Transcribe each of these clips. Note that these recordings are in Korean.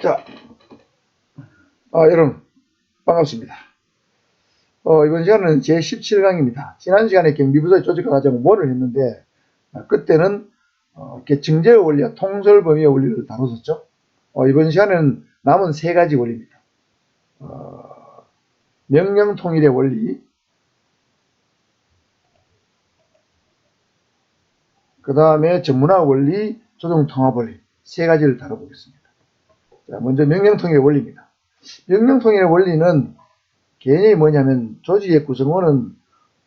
자, 여러분 반갑습니다. 이번 시간은 제17강입니다. 지난 시간에 경비부서의 조직과 과정 1을 했는데 그때는 계층제의 원리와 통솔 범위의 원리를 다뤘었죠. 이번 시간에는 남은 3가지 원리입니다. 명령 통일의 원리, 그 다음에 전문화 원리, 조정 통합 원리 3가지를 다뤄보겠습니다. 자, 먼저 명령 통일의 원리입니다. 명령 통일의 원리는 개념이 뭐냐면 조직의 구성원은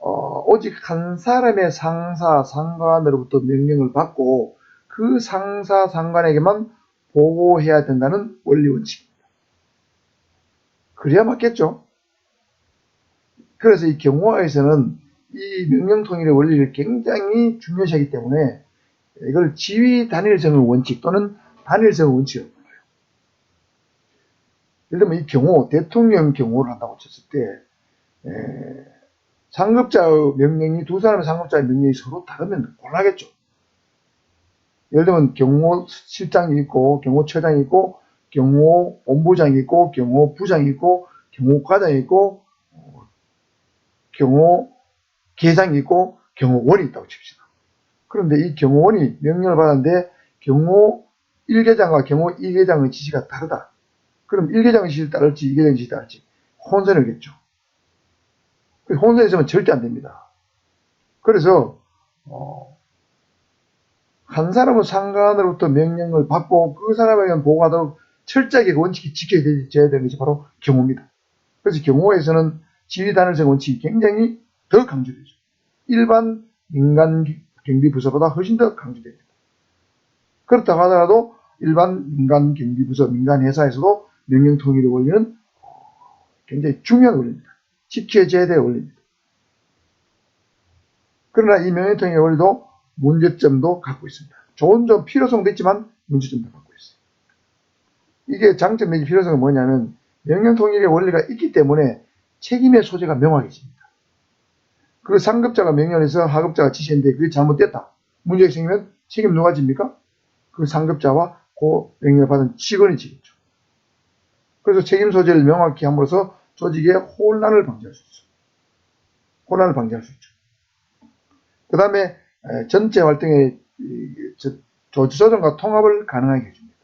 오직 한 사람의 상사, 상관으로부터 명령을 받고 그 상사, 상관에게만 보고해야 된다는 원리 원칙입니다. 그래야 맞겠죠? 그래서 이 경호화에서는 이 명령 통일의 원리를 굉장히 중요시하기 때문에 이걸 지휘 단일성의 원칙 또는 단일성의 원칙을 불러요. 예를 들면 이 경호, 대통령 경호를 한다고 쳤을 때 상급자의 명령이 두 사람의 상급자의 명령이 서로 다르면 곤란하겠죠. 예를 들면 경호실장이 있고 경호처장이 있고 경호본부장이 있고 경호부장이 있고 경호과장이 있고 경호계장이 있고 경호원이 있다고 칩시다. 그런데 이 경호원이 명령을 받았는데 경호 1계장과 경호 2계장의 지시가 다르다. 그럼 1계장의 지시를 따를지 2계장의 지시를 따를지 혼선이겠죠. 혼선이 있으면 절대 안 됩니다. 그래서 한 사람은 상관으로부터 명령을 받고 그 사람에게 보고하도록 철저하게 그 원칙이 지켜져야 되는 것이 바로 경호입니다. 그래서 경호에서는 지휘 단일성 원칙이 굉장히 더 강조되죠. 일반 민간 경비부서보다 훨씬 더 강조됩니다. 그렇다고 하더라도 일반 민간 경비부서, 민간 회사에서도 명령 통일의 원리는 굉장히 중요한 원리입니다. 지켜져야 될 원리입니다. 그러나 이 명령 통일의 원리도 문제점도 갖고 있습니다. 좋은 점, 필요성도 있지만 문제점도 갖고 있어요. 이게 장점 내지 필요성은 뭐냐면 명령 통일의 원리가 있기 때문에 책임의 소재가 명확해집니다. 그리고 상급자가 명령해서 하급자가 지시했는데 그게 잘못됐다. 문제가 생기면 책임 누가 집니까? 그 상급자와 그 명령을 받은 직원이 지겠죠. 그래서 책임 소재를 명확히 함으로써 조직의 혼란을 방지할 수 있죠. 혼란을 방지할 수 있죠. 그 다음에 전체 활동의 조정과 통합을 가능하게 해줍니다.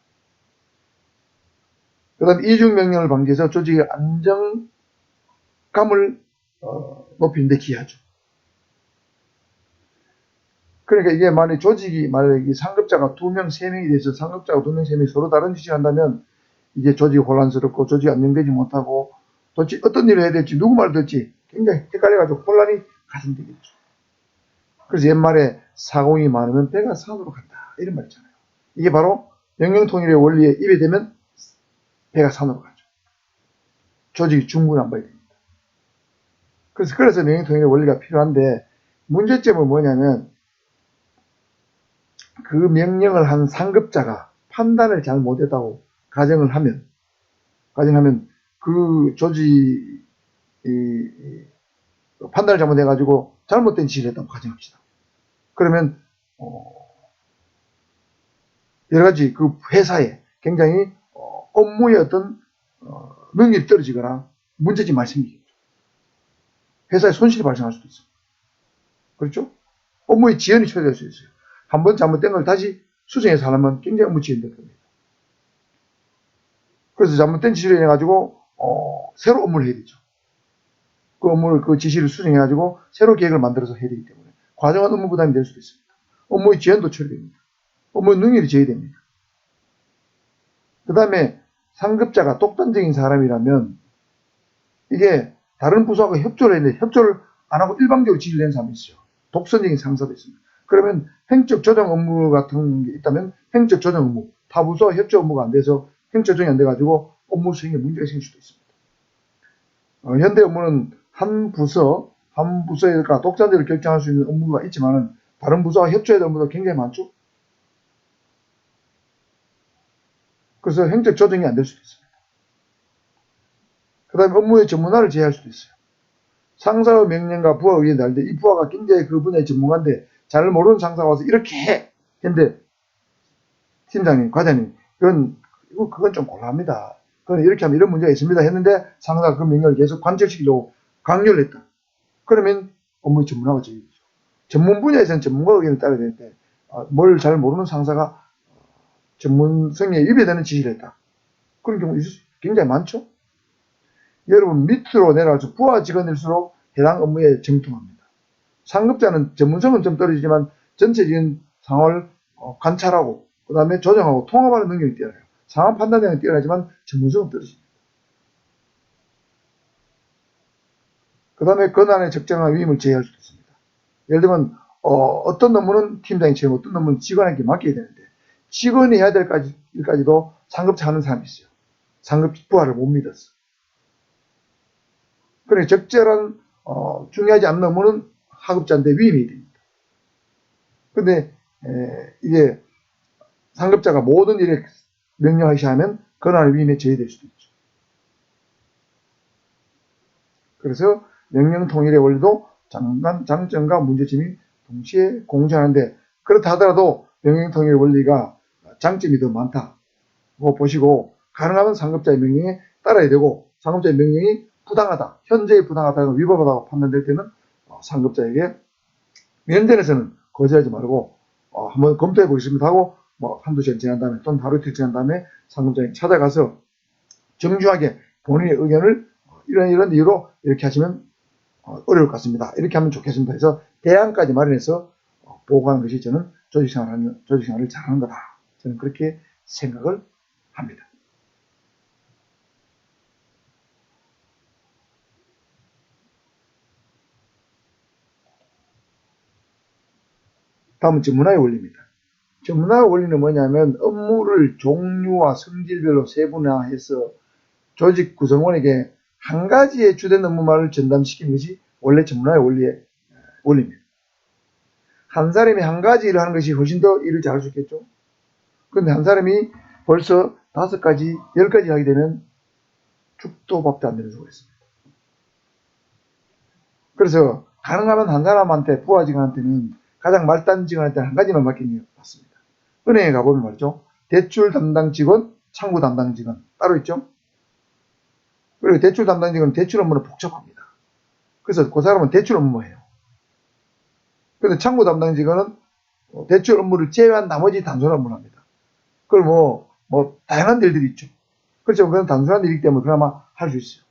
그 다음에 이중 명령을 방지해서 조직의 안정감을 높이는 데 기여하죠. 그러니까 이게 만약 조직이 만약 상급자가 2명, 3명이 돼서 상급자가 2명, 3명이 서로 다른 지시를 한다면 이게 조직이 혼란스럽고 조직이 안정되지 못하고 도대체 어떤 일을 해야 될지 누구 말을 들을지 굉장히 헷갈려가지고 혼란이 가중되겠죠. 그래서 옛말에 사공이 많으면 배가 산으로 간다 이런 말 있잖아요. 이게 바로 명령 통일의 원리에 입에 대면 배가 산으로 가죠. 조직이 중구난방이 됩니다. 그래서 명령 통일의 원리가 필요한데 문제점은 뭐냐면 그 명령을 한 상급자가 판단을 잘 못했다고 가정을 하면 그 조직이 판단을 잘못해가지고 잘못된 지시를 했다고 가정합시다. 그러면 여러가지 그 회사에 굉장히 업무의 어떤 능력이 떨어지거나 문제점이 발생하겠죠. 회사에 손실이 발생할 수도 있습니다. 그렇죠? 업무의 지연이 초래될 수 있어요. 한번 잘못된 걸 다시 수정해서 하려면 굉장히 업무 지연될 겁니다. 그래서 잘못된 지시를 해가지고 새로 업무를 해야 되죠. 그 지시를 수정해가지고 새로 계획을 만들어서 해야 되기 때문에 과정한 업무 부담이 될 수도 있습니다. 업무의 지연도 처리됩니다. 업무의 능률이 제외됩니다. 그 다음에 상급자가 독단적인 사람이라면 이게 다른 부서하고 협조를 했는데 협조를 안 하고 일방적으로 지시를 낸 사람이 있어요. 독선적인 상사도 있습니다. 그러면 행적 조정 업무 같은 게 있다면 행적 조정 업무, 타 부서 협조 업무가 안 돼서 행적 조정이 안 돼가지고 업무 수행에 문제가 생길 수도 있습니다. 현대 업무는 한 부서가 독단적으로 결정할 수 있는 업무가 있지만은 다른 부서와 협조해야 될 업무도 굉장히 많죠. 그래서 행적 조정이 안 될 수도 있습니다. 그 다음에 업무의 전문화를 제외할 수도 있어요. 상사의 명령과 부하 의견이 다른데 이 부하가 굉장히 그 분야의 전문가인데 잘 모르는 상사가 와서 이렇게 해! 했는데 팀장님, 과장님, 이건 그건 좀 곤란합니다. 그건 이렇게 하면 이런 문제가 있습니다 했는데 상사가 그 명령을 계속 관철시키려고 강요를 했다. 그러면 업무의 전문화가 저기죠. 전문 분야에서는 전문가 의견을 따라야 되는데 뭘 잘 모르는 상사가 전문성에 위배되는 지시를 했다. 그런 경우 굉장히 많죠. 여러분 밑으로 내려가서 부하 직원일수록 해당 업무에 정통합니다. 상급자는 전문성은 좀 떨어지지만 전체적인 상황을 관찰하고 그 다음에 조정하고 통합하는 능력이 뛰어나요. 상황 판단력은 뛰어나지만 전문성은 떨어집니다. 그 다음에 권한의 적정한 위임을 제외할 수도 있습니다. 예를 들면 어떤 업무는 팀장이 처리하고 어떤 업무는 직원에게 맡겨야 되는데 직원이 해야 될 일까지도 상급자 하는 사람이 있어요. 상급 부하를 못 믿었어. 그러니 적절한 중요하지 않는 업무는 하급자인데 위임이 됩니다. 근데 이게 상급자가 모든 일에 명령하시 하면 권한을 위임에 제외될 수도 있죠. 그래서 명령 통일의 원리도 장점과 문제점이 동시에 공존하는데 그렇다 하더라도 명령 통일의 원리가 장점이 더 많다고 보시고 가능하면 상급자의 명령에 따라야 되고 상급자의 명령이 부당하다, 현재의 부당하다고 위법하다고 판단될 때는 상급자에게 면전에서는 거절하지 말고 한번 검토해 보겠습니다 하고 한두 시간 지난 다음에 또는 하루 이틀 지난 다음에 상급자에게 찾아가서 정중하게 본인의 의견을 이런 이유로 이렇게 하시면 어려울 것 같습니다. 이렇게 하면 좋겠습니다. 해서 대안까지 마련해서 보고하는 것이 저는 조직생활을 잘하는 거다. 저는 그렇게 생각을 합니다. 다음은 전문화의 원리입니다. 전문화의 원리는 뭐냐면 업무를 종류와 성질별로 세분화해서 조직 구성원에게 한 가지의 주된 업무만을 전담시키는 것이 원래 전문화의 원리입니다. 한 사람이 한 가지 일을 하는 것이 훨씬 더 일을 잘할 수 있겠죠. 그런데 한 사람이 벌써 5가지, 10가지 하게 되면 죽도 밥도 안 되는 수가 있습니다. 그래서 가능하면 한 사람한테, 부하 직원한테는 가장 말단 직원한테 한 가지만 맡기는 게 맞습니다. 은행에 가보면 말이죠. 대출 담당 직원, 창구 담당 직원 따로 있죠. 그리고 대출 담당 직원은 대출 업무는 복잡합니다. 그래서 그 사람은 대출 업무예요. 그런데 창구 담당 직원은 대출 업무를 제외한 나머지 단순한 업무를 합니다. 그걸 다양한 일들이 있죠. 그렇지만 그건 단순한 일이기 때문에 그나마 할 수 있어요.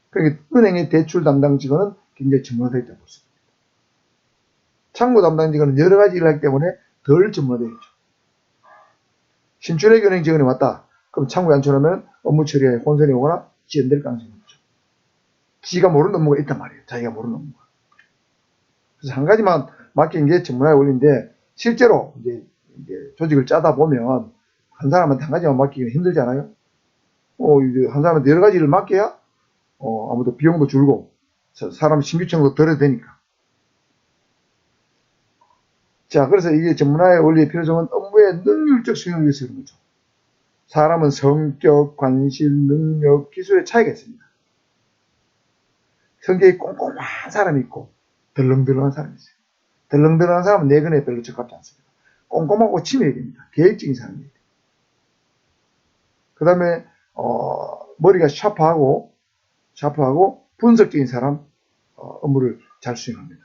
그러니까 은행의 대출 담당 직원은 굉장히 전문화되어 있다고 볼 수 있습니다. 창구 담당 직원은 여러 가지 일을 하기 때문에 덜 전문화되어 있죠. 신출액 은행 직원이 왔다. 그럼 창구에 앉혀놓으면 업무 처리에 혼선이 오거나 지연될 가능성이 있죠. 지가 모르는 업무가 있단 말이에요. 자기가 모르는 업무가. 그래서 한 가지만 맡긴 게 전문화의 원리인데 실제로 이제 조직을 짜다 보면 한 사람한테 한 가지만 맡기기가 힘들잖아요. 이제 한 사람한테 여러 가지 일을 맡겨야 아무도 비용도 줄고 사람 신규청도 덜어야 되니까. 자, 그래서 이게 전문화의 원리의 필요성은 업무의 능률적 수행을 위해서 그런 거죠. 사람은 성격, 관심, 능력, 기술의 차이가 있습니다. 성격이 꼼꼼한 사람이 있고 덜렁덜렁한 사람이 있어요. 덜렁덜렁한 사람은 내근에 별로 적합지 않습니다. 꼼꼼하고 치밀해야 됩니다. 계획적인 사람이에요. 그 다음에 머리가 샤프하고 분석적인 사람 업무를 잘 수행합니다.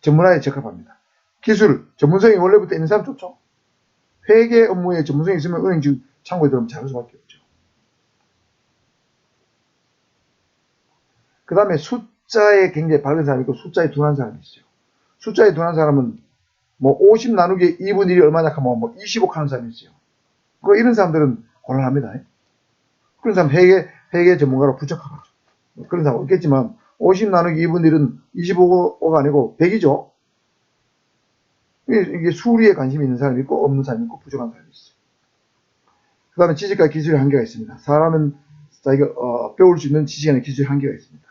전문화에 적합합니다. 기술, 전문성이 원래부터 있는 사람 좋죠. 회계 업무에 전문성이 있으면 은행 지금 창고에 들어오면 잘할 수밖에 없죠. 그 다음에 숫자에 굉장히 밝은 사람이 있고 숫자에 둔한 사람이 있어요. 숫자에 둔한 사람은 50 나누기 2분의 1이 얼마냐 하면 25 하는 사람이 있어요. 이런 사람들은 곤란합니다. 그런 사람 회계 전문가로 부적합하죠. 그런 사람 없겠지만 50 나누기 2분의 1은 25가 아니고 100이죠. 이게 수리에 관심이 있는 사람이 있고 없는 사람이 있고 부족한 사람이 있어요. 그 다음에 지식과 기술의 한계가 있습니다. 사람은 자기가 배울 수 있는 지식이나 기술의 한계가 있습니다.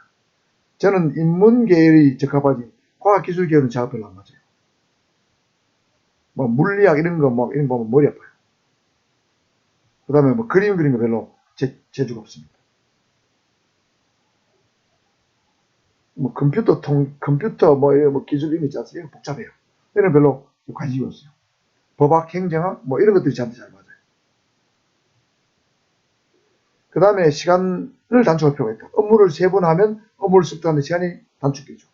저는 인문계열이 적합하지 과학기술 계열은 제가 별로 안 맞아요. 물리학 이런 거 보면 머리 아파요. 그 다음에 그림 그리는 거 별로 재주가 없습니다. 컴퓨터 기술 이런 거 있지 않습니까? 복잡해요. 이런 별로 관심이 없어요. 법학, 행정학 이런 것들이 저한테 잘 맞아요. 그 다음에 시간을 단축할 필요가 있다. 업무를 3번 하면 업무를 습득하는 시간이 단축되죠.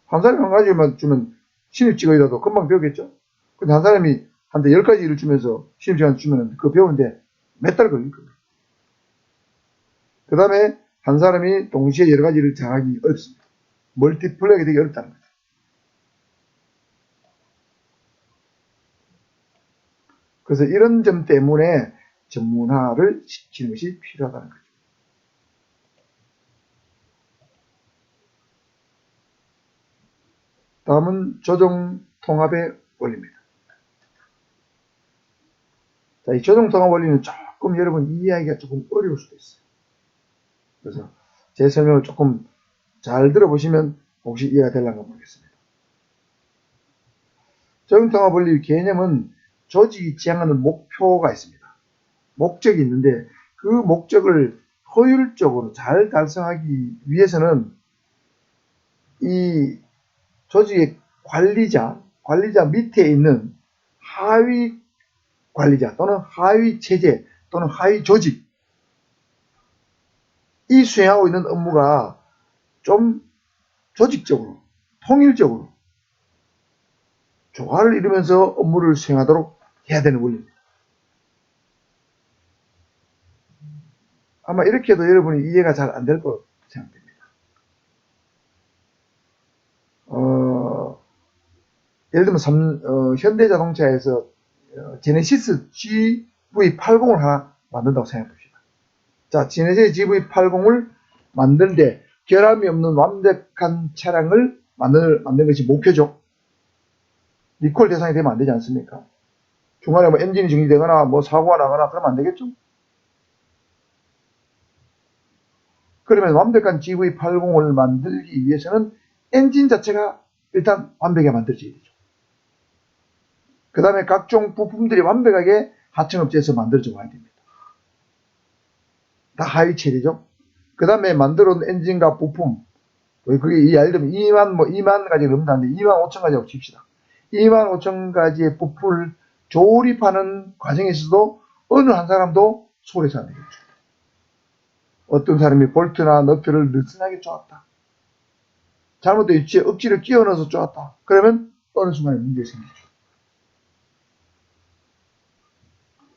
한 사람이 한 가지만 주면 신입직이라도 금방 배우겠죠. 근데 한 사람이 한테 10가지 일을 주면서 신입직한테 주면 그거 배우는데 몇 달 걸릴 겁니다. 그 다음에 한 사람이 동시에 여러 가지 일을 잘하기 어렵습니다. 멀티플레이가 되게 어렵다는 거죠. 그래서 이런 점 때문에 전문화를 시키는 것이 필요하다는 거죠. 다음은 조정 통합의 원리입니다. 자, 이 조정 통합 원리는 조금 여러분 이해하기가 조금 어려울 수도 있어요. 그래서 제 설명을 조금 잘 들어보시면 혹시 이해가 되려나 모르겠습니다. 조정 통합 원리 개념은 조직이 지향하는 목표가 있습니다. 목적이 있는데 그 목적을 효율적으로 잘 달성하기 위해서는 이 조직의 관리자 밑에 있는 하위 관리자 또는 하위 체제 또는 하위 조직 이 수행하고 있는 업무가 좀 조직적으로 통일적으로 조화를 이루면서 업무를 수행하도록 해야 되는 원리입니다. 아마 이렇게 해도 여러분이 이해가 잘 안 될 것 생각됩니다. 예를 들면 현대자동차에서 제네시스 GV80을 하나 만든다고 생각해 봅시다. 자, 제네시스 GV80을 만드는데 결함이 없는 완벽한 차량을 만든 것이 목표죠. 리콜 대상이 되면 안 되지 않습니까? 중간에 뭐 엔진이 정지되거나 뭐 사고가 나거나 그러면 안 되겠죠? 그러면 완벽한 GV80을 만들기 위해서는 엔진 자체가 일단 완벽하게 만들어져야 되죠. 그 다음에 각종 부품들이 완벽하게 하청업체에서 만들어져 와야 됩니다. 다 하위 체제죠. 그 다음에 만들어 온 엔진과 부품, 그게 예를 들면 2만 가지가 넘는다는데 2만 5천 가지라고 칩시다. 2만 5천 가지의 부품을 조립하는 과정에서도 어느 한 사람도 소홀해서 안 되겠죠. 어떤 사람이 볼트나 너트를 느슨하게 쪼았다. 잘못된 위치에 억지로 끼워 넣어서 쪼았다. 그러면 어느 순간에 문제가 생기죠.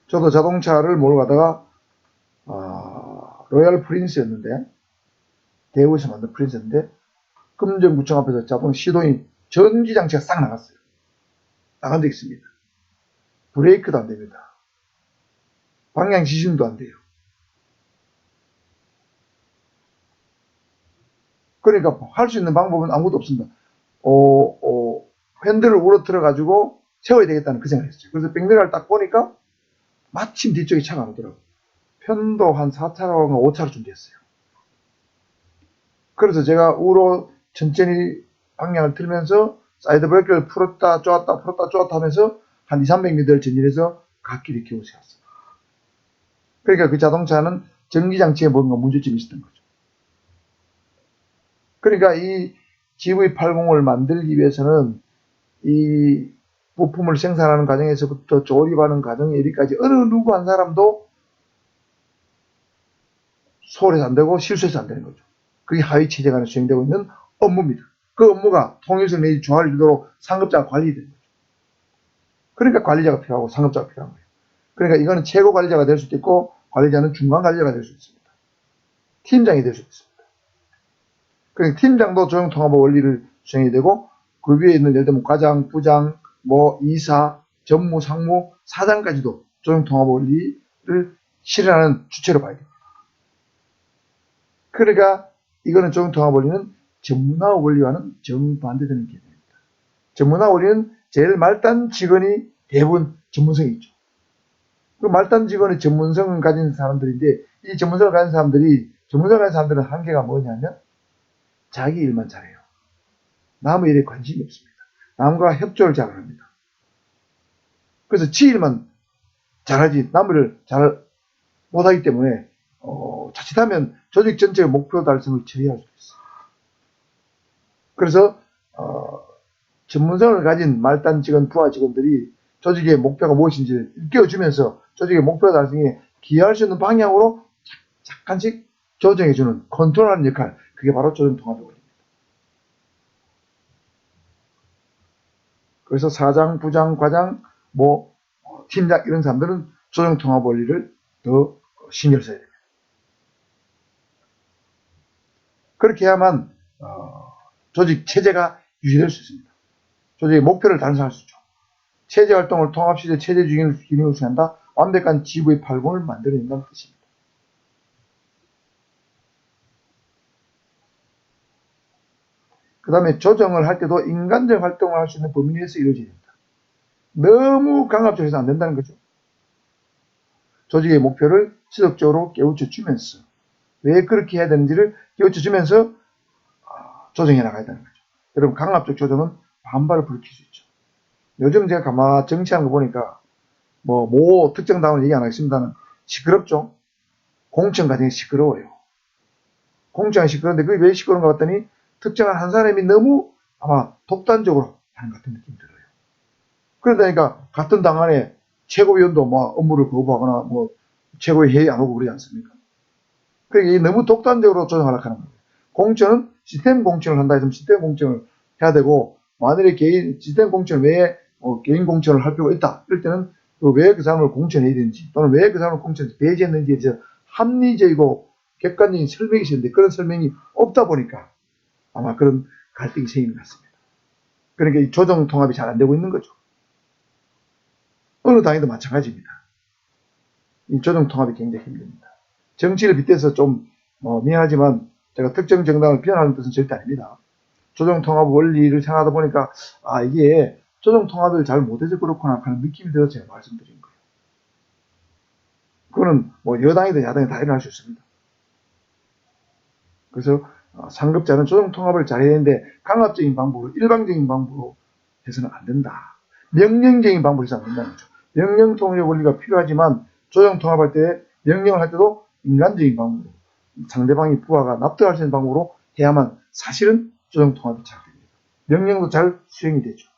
저도 자동차를 몰고 가다가 로얄 프린스였는데 대구에서 만든 프린스였는데 금정구청 앞에서 자동 시동이 전기장치가 싹 나갔어요. 나간 데 있습니다. 브레이크도 안 됩니다. 방향 지심도 안 돼요. 그러니까 할 수 있는 방법은 아무것도 없습니다. 핸들을 우러뜨려 가지고 세워야 되겠다는 그 생각을 했어요. 그래서 백미러를 딱 보니까 마침 뒤쪽에 차가 안 오더라고요. 편도 한 4차로가 5차로쯤 됐어요. 그래서 제가 우로 천천히 방향을 틀면서 사이드 브레이크를 풀었다 쪼았다 하면서 한 200~300m를 전진해서 갓길을 겨우 세웠어요. 그러니까 그 자동차는 전기장치에 뭔가 문제점이 있었던 거죠. 그러니까 이 GV80을 만들기 위해서는 이 부품을 생산하는 과정에서부터 조립하는 과정에 이르기까지 어느 누구 한 사람도 소홀해서 안 되고 실수해서 안 되는 거죠. 그게 하위 체제 간에 수행되고 있는 업무입니다. 그 업무가 통일성 내지 조화를 이루도록 상급자가 관리되는 거죠. 그러니까 관리자가 필요하고 상급자가 필요한 거예요. 그러니까 이거는 최고 관리자가 될 수도 있고 관리자는 중간 관리자가 될 수 있습니다. 팀장이 될 수도 있습니다. 그러니까 팀장도 조정통합의 원리를 수행해야 되고 그 위에 있는 예를 들면 과장, 부장, 이사, 전무, 상무, 사장까지도 조정통합의 원리를 실현하는 주체로 봐야 됩니다. 그러니까 이거는 조정통합 원리는 전문화 원리와는 정반대되는 개념입니다. 전문화 원리는 제일 말단 직원이 대부분 전문성이 있죠. 그 말단 직원의 전문성을 가진 사람들인데 이 전문성을 가진 사람들은 한계가 뭐냐면 자기 일만 잘해요. 남의 일에 관심이 없습니다. 남과 협조를 잘 합니다. 그래서 지 일만 잘하지 남의 일을 잘 못하기 때문에 자칫하면 조직 전체의 목표 달성을 저해할 수 있어요. 그래서 전문성을 가진 말단 직원, 부하 직원들이 조직의 목표가 무엇인지를 일깨워주면서 조직의 목표 달성에 기여할 수 있는 방향으로 약간씩 조정해주는 컨트롤하는 역할, 그게 바로 조정통합의 원리입니다. 그래서 사장, 부장, 과장, 팀장 이런 사람들은 조정통합 원리를 더 신경 써야 됩니다. 그렇게 해야만 조직 체제가 유지될 수 있습니다. 조직의 목표를 달성할 수 있죠. 체제 활동을 통합시대 체제 기능을 수행한다. 완벽한 지부의 팔공을 만들어낸다는 뜻입니다. 그 다음에 조정을 할 때도 인간적 활동을 할 수 있는 범위 내에서 이루어져야 됩니다. 너무 강압적으로 해서 안 된다는 거죠. 조직의 목표를 지속적으로 깨우쳐주면서 왜 그렇게 해야 되는지를 깨우쳐주면서 조정해 나가야 되는 거죠. 여러분, 강압적 조정은 반발을 불러일으킬 수 있죠. 요즘 제가 가만히 정치하는 거 보니까 모 특정 당원 얘기 안 하겠습니다는 시끄럽죠. 공천 과정이 시끄러워요. 공천이 시끄러운데 그게 왜 시끄러운가 봤더니 특정한 한 사람이 너무 아마 독단적으로 하는 것 같은 느낌이 들어요. 그러다니까 같은 당 안에 최고위원도 업무를 거부하거나 최고위 회의 안 오고 그러지 않습니까? 그러니까 너무 독단적으로 조정하려고 하는 거예요. 공천은 시스템 공천을 한다 해서 시스템 공천을 해야 되고, 만일에 시스템 공천 외에 개인 공천을 할 필요가 있다. 이럴 때는 왜 그 사람을 공천해야 되는지, 또는 왜 그 사람을 공천해서 배제했는지에 대해서 합리적이고 객관적인 설명이 있었는데 그런 설명이 없다 보니까 아마 그런 갈등이 생기는 것 같습니다. 그러니까 이 조정 통합이 잘 안 되고 있는 거죠. 어느 당에도 마찬가지입니다. 이 조정 통합이 굉장히 힘듭니다. 정치를 빗대서 좀 미안하지만 제가 특정 정당을 비난하는 뜻은 절대 아닙니다. 조정 통합 원리를 생각하다 보니까 이게 조정 통합을 잘 못해서 그렇구나 하는 느낌이 들어서 제가 말씀드린 거예요. 그거는 여당이든 야당이든 다 일어날 수 있습니다. 그래서 상급자는 조정 통합을 잘해야 되는데 강압적인 방법으로, 일방적인 방법으로 해서는 안 된다. 명령적인 방법으로 해서는 안 된다는 거죠. 명령 통일의 원리가 필요하지만 조정 통합할 때 명령을 할 때도 인간적인 방법으로, 상대방이 부하가 납득할 수 있는 방법으로 해야만 사실은 조정 통합이 잘 됩니다. 명령도 잘 수행이 되죠.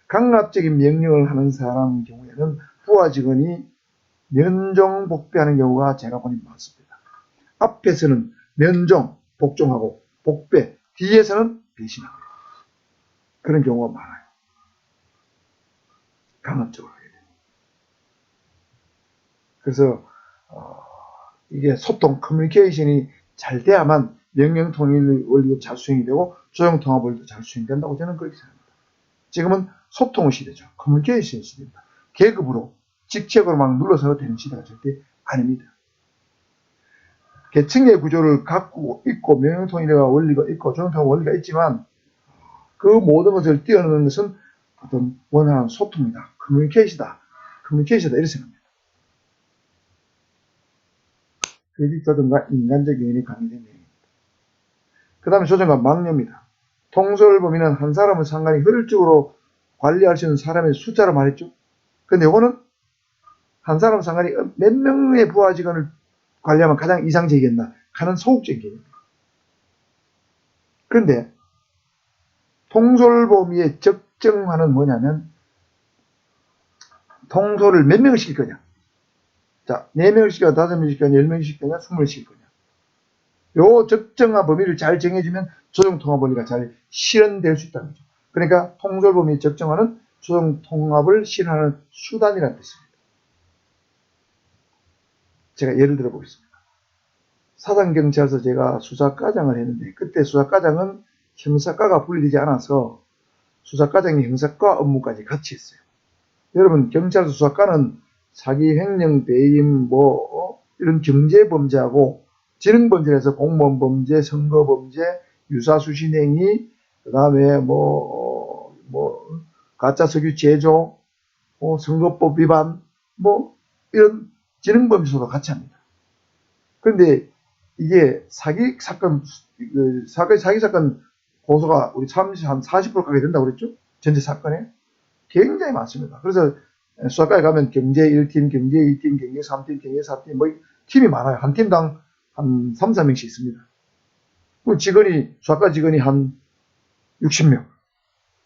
강압적인 명령을 하는 사람 경우에는 부하 직원이 면종복배하는 경우가 제가 보니 많습니다. 앞에서는 면종, 복종하고 복배, 뒤에서는 배신합니다. 그런 경우가 많아요. 강압적으로 하게 됩니다. 그래서 이게 소통, 커뮤니케이션이 잘 돼야만 명령 통일 원리도 잘 수행이 되고 조정 통합 원리도 잘 수행된다고 저는 그렇게 생각합니다. 지금은 소통의 시대죠. 커뮤니케이션 시대입니다. 계급으로, 직책으로 막 눌러서 되는 시대가 절대 아닙니다. 계층의 구조를 갖고 있고 명령 통일의 원리가 있고 조정 통합 원리가 있지만 그 모든 것을 뛰어넘는 것은 어떤 원활한 소통이다. 커뮤니케이션이다. 이렇게 생각합니다. 조직 조정과 인간적 요인이 강화된 내용입니다. 그 다음에 조정과 망념입니다. 통솔 범위는 한 사람을 상관이 효율적으로 관리할 수 있는 사람의 숫자로 말했죠. 근데 이거는 한 사람 상관이 몇 명의 부하 직원을 관리하면 가장 이상적이겠나 하는 소극적인 개념입니다. 그런데 통솔 범위의 적정화는 뭐냐면 통솔을 몇 명을 시킬 거냐. 자, 4명을 시켜야 5명을 시켜야 10명을 시켜야 20명을 시킬 거냐. 요 적정화 범위를 잘 정해주면 조정 통합 원리가 잘 실현될 수 있다는 거죠. 그러니까 통솔 범위의 적정화는 조정 통합을 실현하는 수단이라는 뜻입니다. 제가 예를 들어 보겠습니다. 사단경찰서 제가 수사과장을 했는데 그때 수사과장은 형사과가 분리되지 않아서 수사과장이 형사과 업무까지 같이 했어요. 여러분, 경찰서 수사과는 사기, 횡령, 배임, 이런 경제범죄하고 지능범죄에서 공무원범죄, 선거범죄, 유사수신행위, 그 다음에 가짜 석유 제조, 선거법 위반, 이런 지능범죄도 같이 합니다. 그런데 이게 사기 사건 고소가 우리 참시 한 40% 가게 된다고 그랬죠? 전체 사건에. 굉장히 많습니다. 그래서 수사과에 가면 경제 1팀, 경제 2팀, 경제 3팀, 경제 4팀, 팀이 많아요. 한 팀당 한 3, 4명씩 있습니다. 수사과 직원이 한 60명,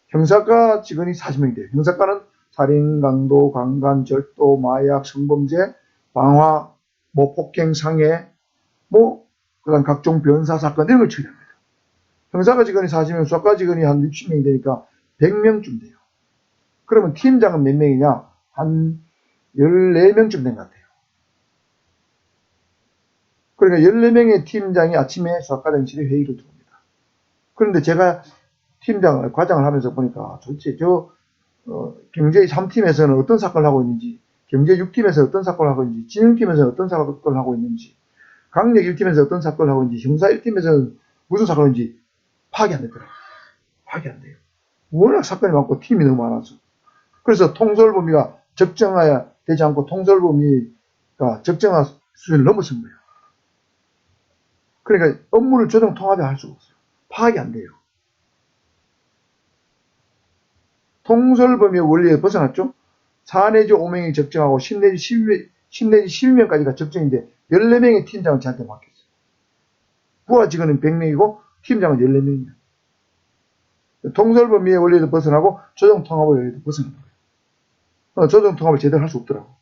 형사과 직원이 40명이 돼요. 형사과는 살인, 강도, 강간, 절도, 마약, 성범죄, 방화, 폭행, 상해, 그다음 각종 변사 사건 이런 걸 처리합니다. 형사과 직원이 40명, 수사과 직원이 한 60명이 되니까 100명쯤 돼요. 그러면 팀장은 몇 명이냐? 한 14명쯤 된 것 같아요. 그러니까 14명의 팀장이 아침에 수사과장실에 회의를 들어옵니다. 그런데 제가 과장을 하면서 보니까 도대체 경제 3팀에서는 어떤 사건을 하고 있는지, 경제 6팀에서 어떤 사건을 하고 있는지, 진흥팀에서는 어떤 사건을 하고 있는지, 강력 1팀에서 어떤 사건을 하고 있는지, 형사 1팀에서는 무슨 사건을 하는지 파악이 안 되더라고요. 파악이 안 돼요. 워낙 사건이 많고 팀이 너무 많아서. 그래서 통솔범위가 적정해야 되지 않고 통솔범위가 적정한 수준을 넘어선 거예요. 그러니까 업무를 조정 통합할 수가 없어요. 파악이 안 돼요. 통솔범위의 원리에 벗어났죠. 4 내지 5명이 적정하고 10 내지 12명까지가 적정인데 14명의 팀장은 저한테 맡겼어요. 부하 직원은 100명이고 팀장은 14명이에요. 통솔범위의 원리에도 벗어나고 조정통합의 원리에도 벗어나는 거예요. 조정통합을 제대로 할 수 없더라고.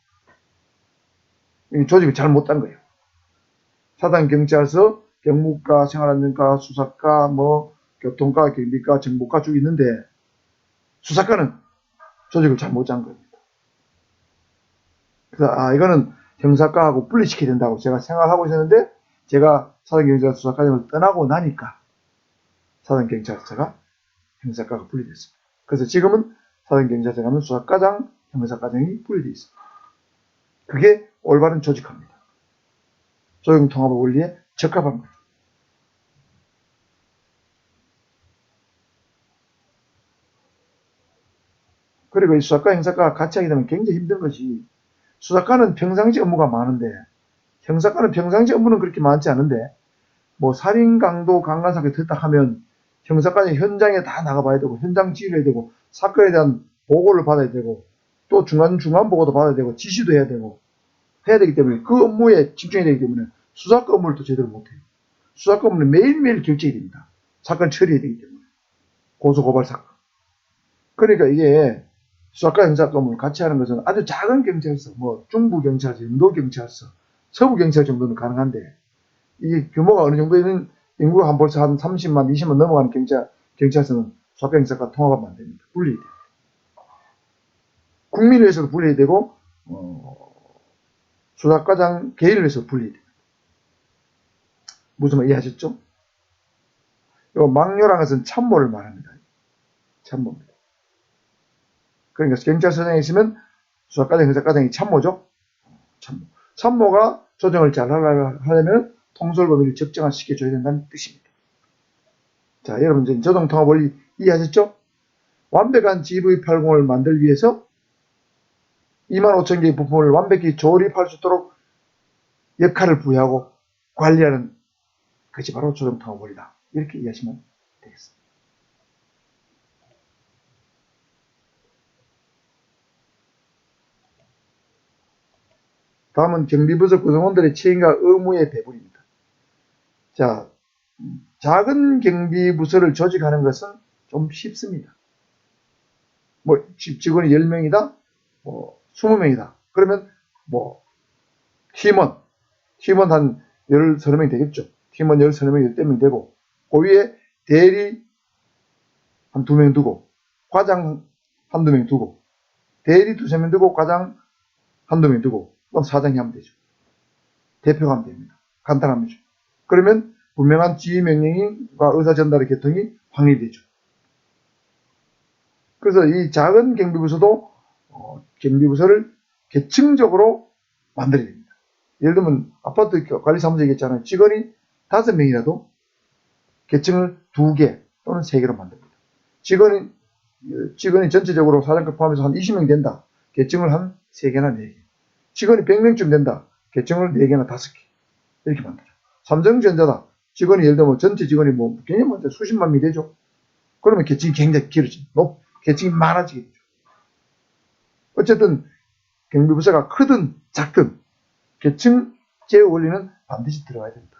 조직을 잘 못한 거예요. 사단경찰서, 경무과, 생활안전과, 수사과, 교통과, 경비과, 정보과 쭉 있는데 수사과는 조직을 잘 못 짠 겁니다. 그래서 이거는 형사과하고 분리시켜야 된다고 제가 생각하고 있었는데 제가 사단경찰 수사과장을 떠나고 나니까 사단경찰서가 형사과가 분리됐습니다. 그래서 지금은 사단경찰서 가면 수사과장, 형사과장이 분리되어 있습니다. 그게 올바른 조직화입니다. 조정통합의 원리에 적합한 거예요. 그리고 이 수사과, 형사과가 같이 하게 되면 굉장히 힘든 것이 수사과는 평상시 업무가 많은데 형사과는 평상시 업무는 그렇게 많지 않은데 살인, 강도, 강간 사건이 터졌다 하면 형사과는 현장에 다 나가봐야 되고 현장 지휘를 해야 되고 사건에 대한 보고를 받아야 되고 또 중간 보고도 받아야 되고 지시도 해야 되고 해야 되기 때문에 그 업무에 집중해야 되기 때문에 수사과 업무를 또 제대로 못해요. 수사과 업무는 매일매일 결정이 됩니다. 사건 처리해야 되기 때문에. 고소고발 사건. 그러니까 이게 수사과 형사과 업무를 같이 하는 것은 아주 작은 경찰서, 중부경찰서, 인도경찰서, 서부경찰 정도는 가능한데 이게 규모가 어느 정도 있는 인구가 벌써 한 30만, 20만 넘어가는 경찰서는 수사과 형사과 통합하면 안 됩니다. 분리해야 돼요. 국민을 위해서도 분리해야 되고 수사과장 개인을 위해서 분리해야 됩니다. 무슨 말 이해하셨죠? 요 막료란 것은 참모를 말합니다. 참모입니다. 그러니까 경찰서장에 있으면 수사과장, 형사과장이 참모죠. 참모가 조정을 잘 하려면 통솔범위를 적정화시켜줘야 된다는 뜻입니다. 자, 여러분 이제 조정통합 원리 이해하셨죠? 완벽한 GV80을 만들기 위해서 25,000개의 부품을 완벽히 조립할 수 있도록 역할을 부여하고 관리하는 것이 바로 조정통합 원리다. 이렇게 이해하시면 되겠습니다. 다음은 경비부서 구성원들의 책임과 의무의 배분입니다. 자, 작은 경비부서를 조직하는 것은 좀 쉽습니다. 직원이 10명이다? 20명이다. 그러면 팀원 한 13명 되겠죠. 팀원 13명, 10명 되고 그 위에 대리 한 2명 두고 과장 한두 명 두고 대리 2-3명 두고 과장 한두 명 두고 그럼 사장이 하면 되죠. 대표가 하면 됩니다. 간단한 거죠. 그러면 분명한 지휘명령과 의사전달의 계통이 확립되죠. 그래서 이 작은 경비부서도 경비부서를 계층적으로 만들어야 됩니다. 예를 들면 아파트 관리사무소 얘기했잖아요. 직원이 5명이라도 계층을 2개 또는 3개로 만듭니다. 직원이 전체적으로 사장급 포함해서 한 20명 된다. 계층을 한 3개나 4개. 직원이 100명쯤 된다. 계층을 4개나 5개. 이렇게 만들어요. 삼성전자다. 직원이 예를 들면 전체 직원이 굉장히 많죠. 수십만 명이 되죠. 그러면 계층이 굉장히 길어집니다. 계층이 많아지겠죠. 어쨌든 경비부서가 크든 작든 계층제 원리는 반드시 들어가야 된다.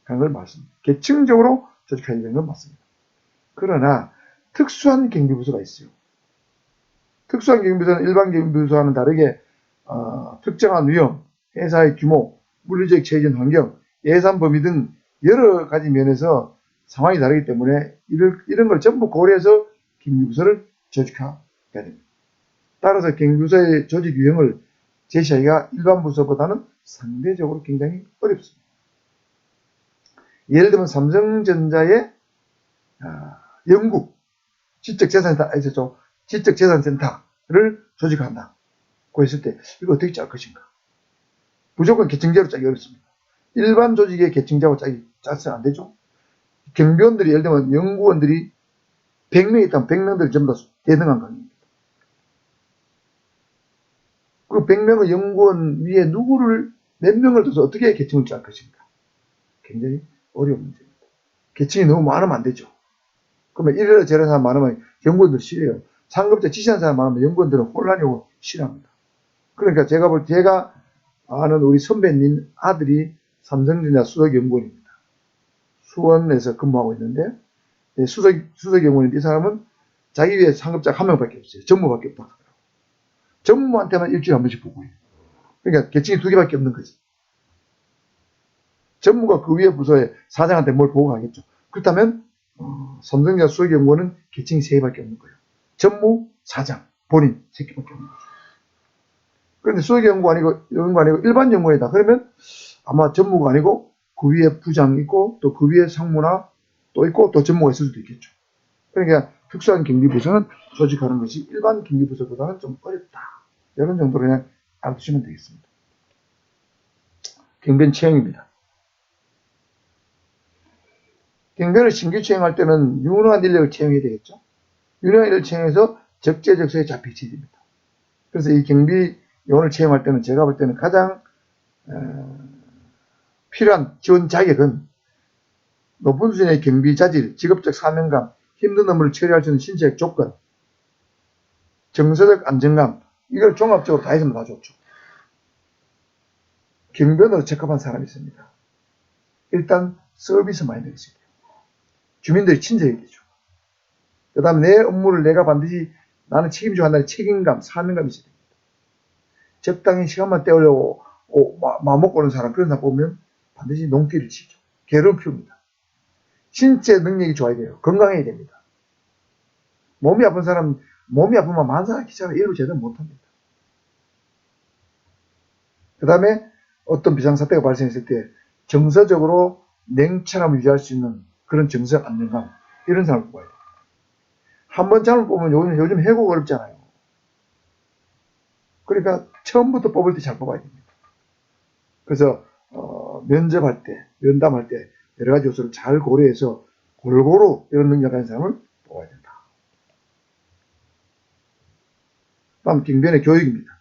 그런 걸 말씀드립니다. 계층적으로 조직해야 되는 건 맞습니다. 그러나 특수한 경비부서가 있어요. 특수한 경비부서는 일반 경비부서와는 다르게 특정한 위험, 회사의 규모, 물리적 체질 환경 예산 범위 등 여러 가지 면에서 상황이 다르기 때문에 이런 걸 전부 고려해서 경비부서를 조직해야 됩니다. 따라서 경비부서의 조직 유형을 제시하기가 일반 부서보다는 상대적으로 굉장히 어렵습니다. 예를 들면 삼성전자의 연구 지적재산센터를 조직한다고 했을 때 이거 어떻게 짤 것인가? 무조건 계층제로 짜기 어렵습니다. 일반 조직의 계층제로 짜서는 안 되죠. 경비원들이 예를 들면 연구원들이 100명 있다면 100명들이 전부 다 대등한 관계입니다. 그 100명의 연구원 위에 몇 명을 둬서 어떻게 계층을 짤 것인가? 굉장히 어려운 문제입니다. 계층이 너무 많으면 안 되죠. 그러면 이래라 저래라 사람 많으면 연구원들 싫어요. 상급자 지시하는 사람 많으면 연구원들은 혼란이 오고 싫어합니다. 그러니까 제가 아는 우리 선배님 아들이 삼성전자 수석연구원입니다. 수원에서 근무하고 있는데 수석연구원인데 이 사람은 자기 위에 상급자가 한 명밖에 없어요. 전무밖에 없다. 전무한테만 일주일에 한 번씩 보고해요. 그러니까 계층이 2개밖에 없는 거지. 전무가 그 위에 부서에 사장한테 뭘 보고 가겠죠. 그렇다면 삼성전자 수석연구원은 계층이 3개밖에 없는 거예요. 전무, 사장, 본인 3개밖에 없는 거죠. 그런데 수석연구 아니고 일반 연구원이다. 그러면 아마 전무가 아니고 그 위에 부장이 있고 또 그 위에 상무나 또 있고 또 전무가 있을 수도 있겠죠. 그러니까 특수한 경비부서는 조직하는 것이 일반 경비부서보다는 좀 어렵다. 이런 정도로 그냥 알아두시면 되겠습니다. 경비원 채용입니다. 경비원을 신규 채용할 때는 유능한 인력을 채용해야 되겠죠. 유능한 인력을 채용해서 적재적소에 잡혀있어야 됩니다. 그래서 이 경비원을 채용할 때는 제가 볼 때는 가장 필요한 지원 자격은 높은 수준의 경비 자질, 직업적 사명감, 힘든 업무를 처리할 수 있는 신체적 조건, 정서적 안정감, 이걸 종합적으로 다 있으면 다 좋죠. 경비원으로 적합한 사람이 있습니다. 일단 서비스 마인드가 있어야 돼요. 주민들이 친절해야 되죠. 그 다음에 내 업무를 내가 반드시 나는 책임지고 한다는 책임감, 사명감이 있어야 됩니다. 적당히 시간만 때우려고 마음먹고 오는 사람, 그런 사람 보면 반드시 농기를 치죠. 게으름 피웁니다. 신체 능력이 좋아야 돼요. 건강해야 됩니다. 몸이 아픈 사람, 몸이 아프면 만사가 귀찮아 일을 제대로 못합니다. 그 다음에 어떤 비상사태가 발생했을 때 정서적으로 냉철함을 유지할 수 있는 그런 정서적 안정감, 이런 사람을 뽑아야 돼요. 한번 잘못 뽑으면 요즘 해고가 어렵잖아요. 그러니까 처음부터 뽑을 때 잘 뽑아야 됩니다. 그래서 면접할 때, 면담할 때 여러 가지 요소를 잘 고려해서 골고루 이런 능력 가진 사람을 뽑아야 된다. 다음 경비원의 교육입니다.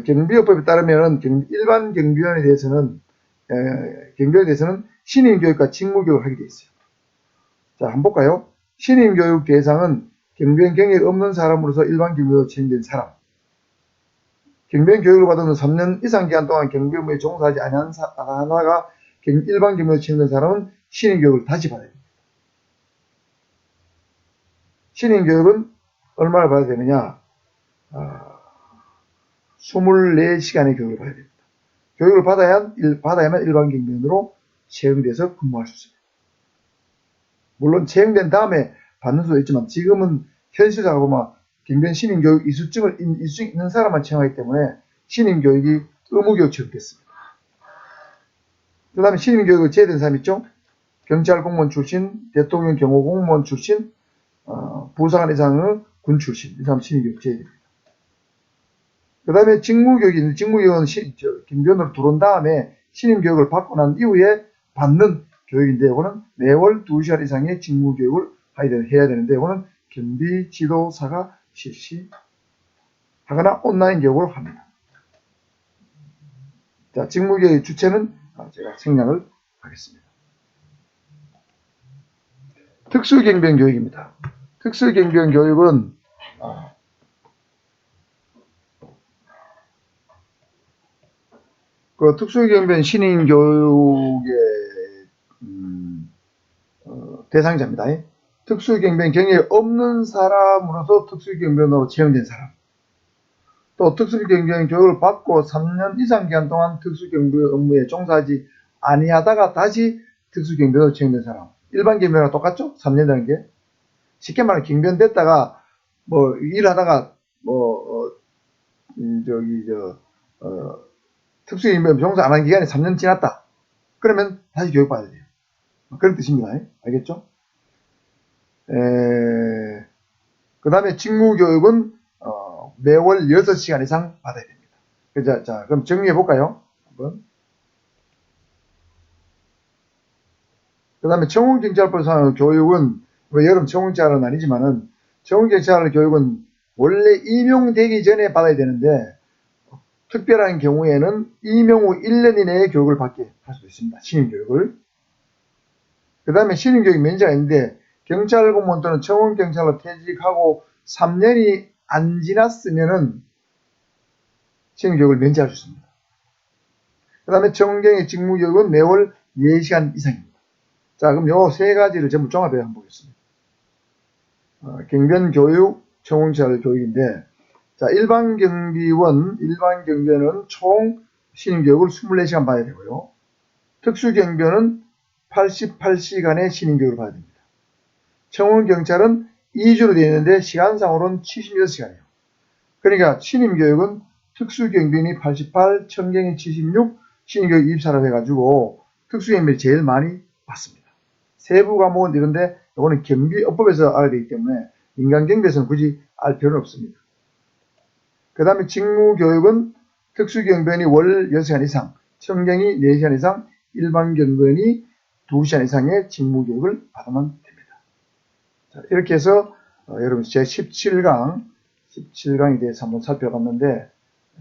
경비업법에 따르면 일반 경비원에 대해서는 신임 교육과 직무 교육을 하게 되어 있어요. 자, 한번 볼까요? 신임 교육 대상은 경비원 경력이 없는 사람으로서 일반 경비원으로 채용된 사람, 경비원 교육을 받은 3년 이상 기간 동안 경비업무에 종사하지 않다가 일반 경비원으로 채용된 사람은 신임 교육을 다시 받아야 됩니다. 신임 교육은 얼마를 받아야 되느냐? 24시간의 교육을 받아야 됩니다. 교육을 받아야만 일반 경비원으로 채용돼서 근무할 수 있습니다. 물론 채용된 다음에 받는 수도 있지만 지금은 현실적으로 보면 경비원 신임교육 이수증이 있는 사람만 채용하기 때문에 신임교육이 의무교육처럼 됐습니다. 그 다음에 신임교육을 제외된 사람 있죠? 경찰 공무원 출신, 대통령 경호 공무원 출신, 부사관 이상의 군 출신, 이 사람 신임교육 제외됩니다. 그 다음에 직무교육은 경비원으로 들어온 다음에 신임교육을 받고 난 이후에 받는 교육인데 이거는 매월 2시간 이상의 직무교육을 해야 되는데 이거는 경비지도사가 실시하거나 온라인 교육을 합니다. 자, 직무교육의 주체는 제가 생략을 하겠습니다. 특수경비원 교육입니다. 특수경비원 교육은 그 특수경비원 신임 교육의 대상자입니다. 특수경비원 경력이 없는 사람으로서 특수경비원으로 채용된 사람. 또 특수경비 교육을 받고 3년 이상 기간 동안 특수경비 업무에 종사하지 아니하다가 다시 특수경비로 채용된 사람. 일반 경비랑 똑같죠? 3년이라는 게. 쉽게 말하면 경비원 됐다가 뭐 일하다가 뭐 특수경비원 종사 안 한 기간이 3년 지났다. 그러면 다시 교육받아야 돼요. 그런 뜻입니다. 알겠죠? 그 다음에 직무교육은 매월 6시간 이상 받아야 됩니다. 자, 그럼 정리해 볼까요? 한번. 그 다음에 청운경찰법상 교육은, 여러분 청운경찰은 아니지만은, 청운경찰 교육은 원래 임용되기 전에 받아야 되는데, 특별한 경우에는 임용 후 1년 이내에 교육을 받게 할 수 있습니다. 신임교육을. 그 다음에 신임교육 면제가 있는데, 경찰 공무원 또는 청운경찰로 퇴직하고 3년이 안 지났으면은 신임교육을 면제할 수 있습니다. 그 다음에 청운경의 직무교육은 매월 4시간 이상입니다. 자, 그럼 요 세 가지를 전부 종합해 한번 보겠습니다. 경비원 교육, 청운경찰 교육인데, 자, 일반 경비원은 총 신임교육을 24시간 받아야 되고요. 특수경비원은 88시간의 신임교육을 받아야 됩니다. 청운경찰은 2주로 되어 있는데 시간상으로는 76시간이에요. 그러니까 신임교육은 특수경비원이 88, 청경이 76, 신임교육 24로 해가지고 특수경비원이 제일 많이 받습니다. 세부 과목은 이런데 이거는 경비업법에서 알아야 되기 때문에 민간경비에서는 굳이 알 필요는 없습니다. 그 다음에 직무교육은 특수경비원이 월 6시간 이상, 청경이 4시간 이상, 일반 경비원이 2시간 이상의 직무교육을 받으면 됩니다. 자, 이렇게 해서 여러분 제 17강에 대해서 한번 살펴봤는데,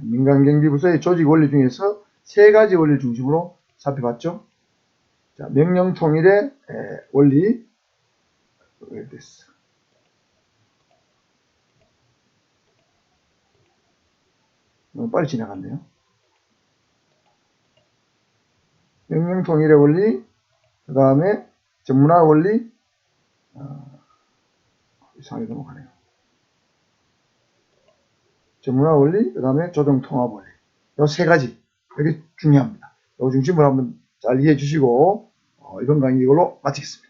민간경비부서의 조직 원리 중에서 3가지 원리를 중심으로 살펴봤죠. 자, 명령통일의 원리. 됐어. 너무 빨리 지나갔네요. 명령통일의 원리, 그 다음에 전문화 원리, 이상하게 넘어가네요. 전문화 원리, 그 다음에 조정통합 원리. 이 3가지. 이게 중요합니다. 이 중심으로 한번 잘 이해해 주시고, 이번 강의 이걸로 마치겠습니다.